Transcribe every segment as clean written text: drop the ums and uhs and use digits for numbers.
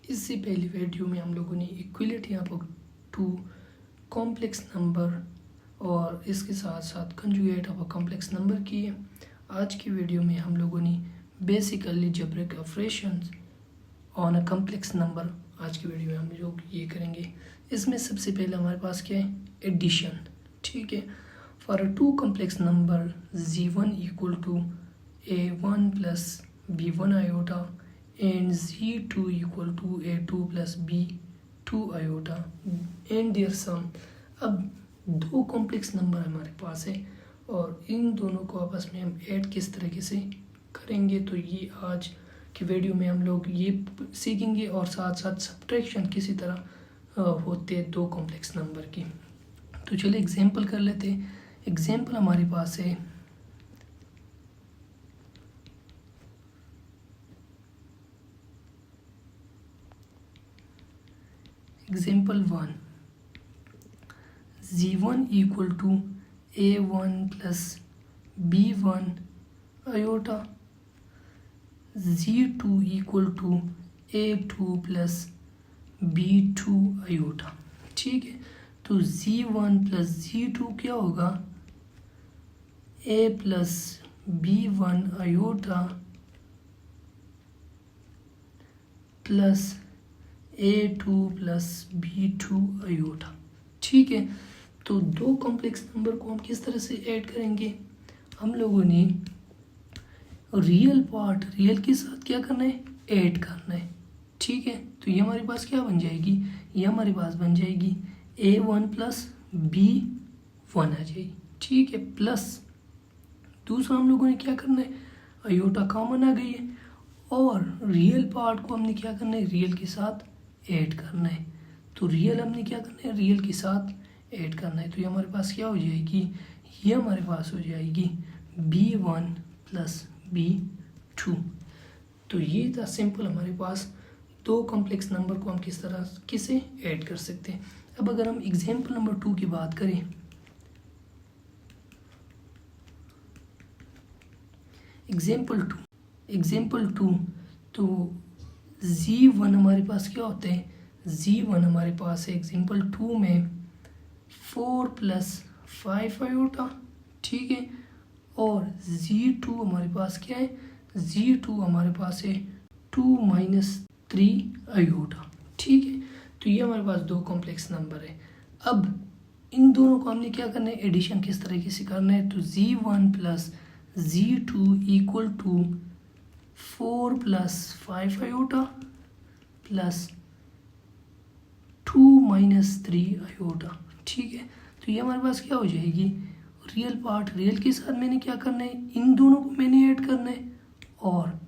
इससे पहली वीडियो में हम लोगों ने equality of two complex number और इसके साथ साथ conjugate of a complex number की है। आज की वीडियो में हम लोगों ने basic algebraic operations on a complex number आज की वीडियो में हम लोग ये करेंगे। इसमें सबसे पहले हमारे पास क्या है, एडिशन। ठीक है, for a two complex number z1 equal to a1 plus b1 iota and z2 equal to a2 plus b2 iota and their sum। अब दो कॉम्प्लेक्स नंबर हमारे पास है और इन दोनों को आपस में हम ऐड किस तरीके से करेंगे, तो ये आज की वीडियो में हम लोग ये सीखेंगे और साथ साथ सब्ट्रैक्शन किसी तरह होते हैं दो कॉम्प्लेक्स नंबर की। तो चलिए एग्जांपल कर लेते हैं। एग्जांपल हमारे पास है example 1, z1 equal to a1 plus b1 iota, z2 equal to a2 plus b2 iota. ठीक है, तो z1 प्लस z2 क्या होगा, a plus b1 iota plus a2 plus b2 iota. ठीक है, तो दो कॉम्प्लेक्स नंबर को हम किस तरह से ऐड करेंगे, हम लोगों ने रियल पार्ट रियल के साथ क्या करना है, ऐड करना है। ठीक है, तो ये हमारे पास क्या बन जाएगी, ये हमारे पास बन जाएगी a1 प्लस b1 आ जाएगी। ठीक है, प्लस दूसरा हम लोगों ने क्या करना है, आयोटा कॉमन आ गई है और रियल पार्ट को हमने क्या करना है, रियल के साथ ऐड करना है। तो रियल हमने क्या करना है, रियल के साथ ऐड करना है। तो ये हमारे पास क्या हो जाएगी, ये हमारे पास हो जाएगी b1 प्लस b2। तो ये था सिंपल हमारे पास दो कॉम्प्लेक्स नंबर को हम किस तरह किसे ऐड कर सकते हैं। अब अगर हम एग्जाम्पल नंबर 2 की बात करें, एग्जाम्पल टू तो z1 हमारे पास क्या होते हैं, z1 हमारे पास है एग्जाम्पल 2 में 4 प्लस 5 आयोटा। ठीक है, और z2 हमारे पास क्या है, z2 हमारे पास है 2 माइनस 3 आयोटा। ठीक है, तो ये हमारे पास दो कॉम्प्लेक्स नंबर है। अब इन दोनों को हमने क्या करना है, एडिशन किस तरीके से करना है, तो z1 plus z2 equal to 4 plus 5 iota plus 2 minus 3 iota. ठीक है, तो ये हमारे पास क्या हो जाएगी, रियल पार्ट रियल के साथ मैंने क्या करना है, इन दोनों को मैंने ऐड करना है और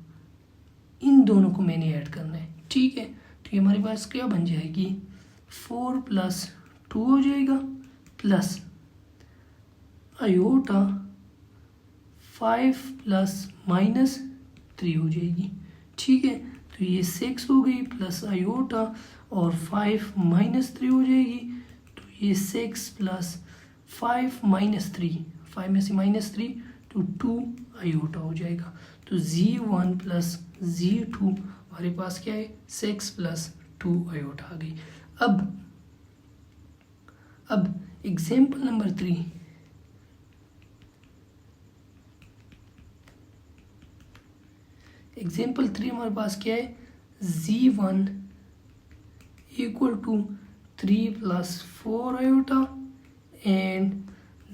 इन दोनों को मैंने ऐड करना है। ठीक है, तो ये हमारे पास क्या बन जाएगी, 4 प्लस 2 हो जाएगा प्लस आयोटा 5 प्लस माइनस 3 हो जाएगी। ठीक है, तो ये 6 हो गई प्लस आयोटा और 5 माइनस 3 हो जाएगी। तो ये 6 प्लस 5 माइनस 3, 5 में से माइनस 3 तो 2 आयोटा हो जाएगा। तो z1 प्लस z2 हमारे पास क्या है, 6 प्लस 2 आयोटा आ गई। अब एग्जाम्पल नंबर 3, एग्जाम्पल 3 हमारे पास क्या है, z1 equal to 3 plus 4 iota and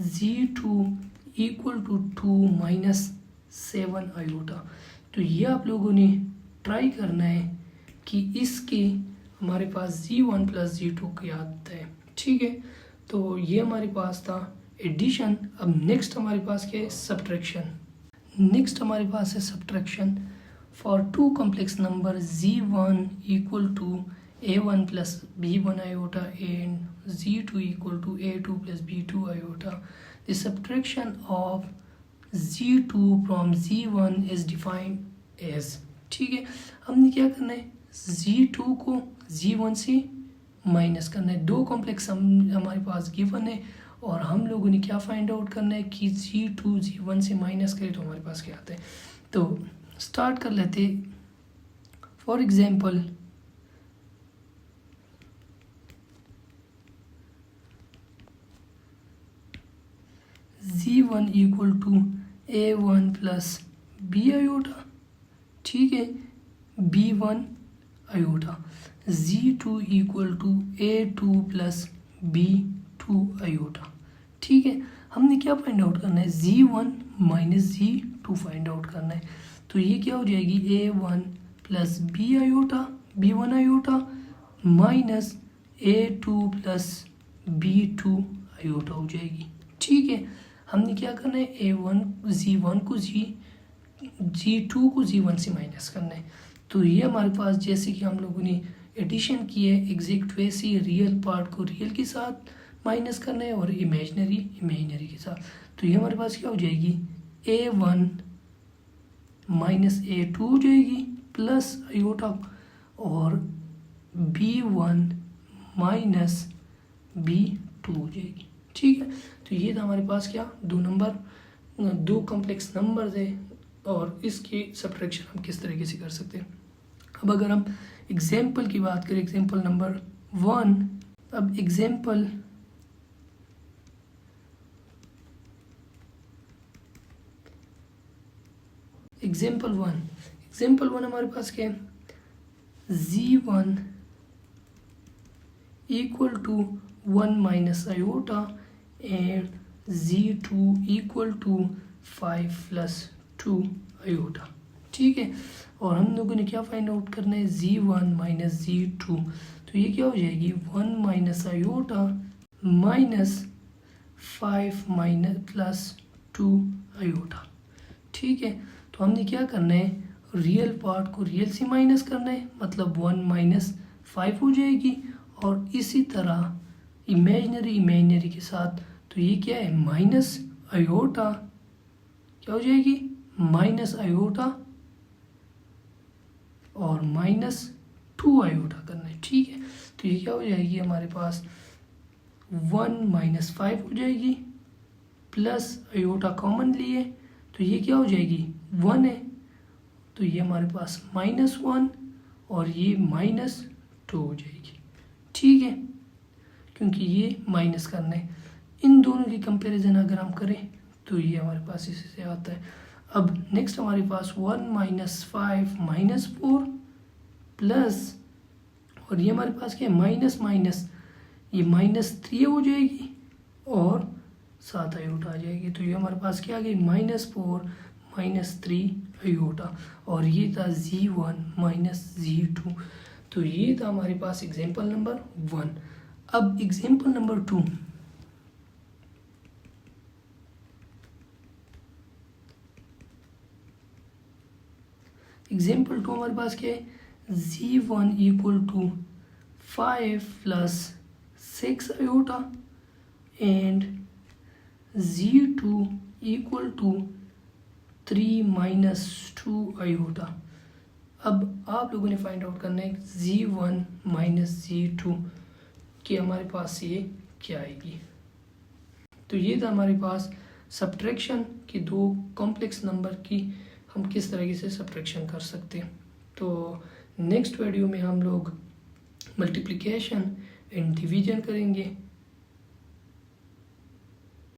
z2 equal to 2 minus 7 iota. तो ये आप लोगों ने ट्राई करना है कि इसके हमारे पास z1 प्लस z2 क्या आता है। ठीक है, तो ये हमारे पास था एडिशन। अब नेक्स्ट हमारे पास क्या है, सब्ट्रैक्शन। नेक्स्ट हमारे पास है subtraction for two complex number z1 equal to a1 plus b1 iota and z2 equal to a2 plus b2 iota. The subtraction of z2 from z1 is defined as. ठीक है, हमने क्या करना है, z2 को z1 से minus करना है। दो कॉम्प्लेक्स हमारे पास गिवन है और हम लोगों ने क्या फाइंड आउट करना है कि z2 z1 से माइनस करें तो हमारे पास क्या आता है। तो स्टार्ट कर लेते। For example one equal to A1 plus b iota, ठीक है, B1 iota. Z2 equal to A2 plus B2 iota, ठीक है। हमने क्या फाइंड आउट करना है, Z1 minus Z2 find out करना है। तो ये क्या हो जाएगी, A1 plus b iota, B1 iota minus A2 plus B2 iota हो जाएगी, ठीक है। हमने क्या करना है, Z1 को Z2 को Z1 से माइनस करना है। तो ये हमारे पास जैसे कि हम लोगों ने एडिशन की है एग्जैक्ट वैसे ही रियल पार्ट को रियल के साथ माइनस करना है और इमेजिनरी के साथ। तो ये हमारे पास क्या हो जाएगी, A1 माइनस A2 हो जाएगी प्लस आयोटा और B1 माइनस B2 हो जाएगी, ठीक है। तो ये था हमारे पास क्या, दो कॉम्प्लेक्स नंबर्स है और इसकी सब्ट्रैक्शन हम किस तरीके से कर सकते हैं। अब अगर हम एग्जाम्पल की बात करें, एग्जाम्पल नंबर 1, अब एग्जाम्पल वन हमारे पास क्या है, Z1 equal to 1 minus iota and Z2 equal to 5 plus 2 iota, ठीक है। और हम लोगों ने क्या फाइंड आउट करना है, Z1 माइनस Z2। तो ये क्या हो जाएगी, 1 minus iota minus 5 minus plus 2 iota, ठीक है। तो हमने क्या करना है, रियल पार्ट को रियल से माइनस करना है, मतलब 1 माइनस 5 हो जाएगी और इसी तरह इमेजिनरी के साथ। तो ये क्या है, माइनस आयोटा क्या हो जाएगी, माइनस आयोटा और माइनस 2 आयोटा करना है, ठीक है। तो ये क्या हो जाएगी हमारे पास, 1 माइनस 5 हो जाएगी प्लस आयोटा कॉमन लिए, तो ये क्या हो जाएगी, 1 है, तो ये हमारे पास -1 और ये -2 हो जाएगी, ठीक है, क्योंकि ये माइनस करना है। इन दोनों की कंपैरिजन अगर हम करें तो ये हमारे पास इसी से आता है। अब नेक्स्ट हमारे पास 1 माइनस 5 माइनस 4 प्लस, और ये हमारे पास क्या है, माइनस माइनस ये -3 हो जाएगी और 7 आयोटा आ जाएगी। तो ये हमारे पास क्या आ गई, -4 -3 आयोटा और ये था Z1 माइनस Z2। तो ये था हमारे पास एग्जाम्पल नंबर 1। अब एग्जाम्पल नंबर 2, हमारे पास क्या है, Z1 equal to 5 plus 6 iota and Z2 equal to 3 minus 2 iota. अब आप लोगों ने फाइंड आउट करना है Z1 माइनस Z2 कि हमारे पास ये क्या आएगी। तो ये था हमारे पास सब्ट्रैक्शन की दो कॉम्प्लेक्स नंबर की हम किस तरीके से सब्ट्रैक्शन कर सकते हैं। तो नेक्स्ट वीडियो में हम लोग मल्टीप्लिकेशन एंड डिवीजन करेंगे।